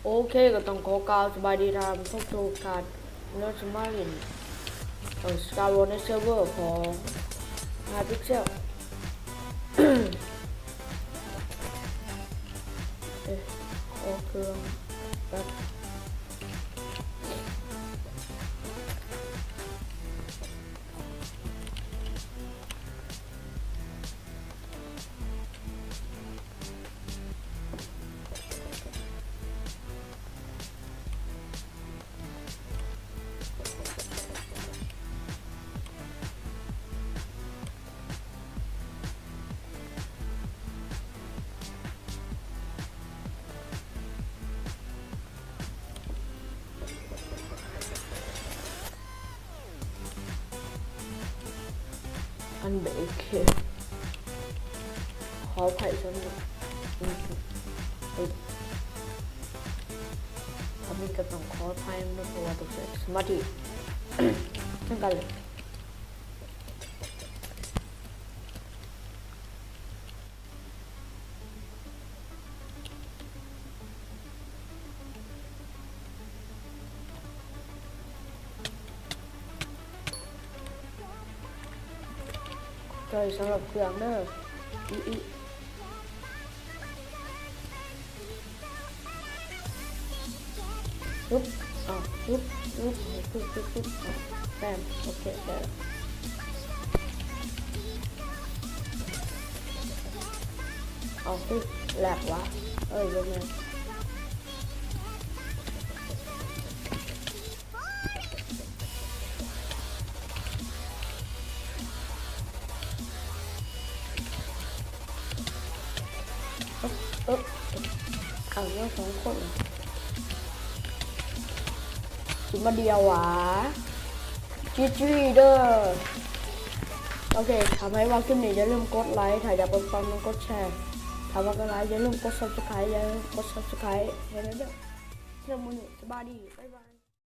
โอเคก็ต้องขอกล่าวสบายดีทางทุกท่านเนื้อสมารินสกายวอร์ในเซิร์ฟเวอร์ของฮาร์พิกเซลโอเคแบบอันเบรกขอไผ่สนุกทำนี้ก็ต้องขอไผ่ไม่เพราะว่าต้องใช้สมาธินั่นกันเลยใจสำหรับเครื่องเนอร์ปุ๊บปุ๊บแต้มโอเคได้แหลกวะลงเลยเนี่ย2 คนกินมาเดียวหวะจีเด้อโอเคทำให้ว่าคลิปนี้อย่าลืมกดไลค์ถ้าอยากเป็นฟังต้องกดแชร์ถ้าว่าก็ไลค์อย่าลืมกด subscribe ให้ด้วยเรื่องมือสบายดีบ๊ายบาย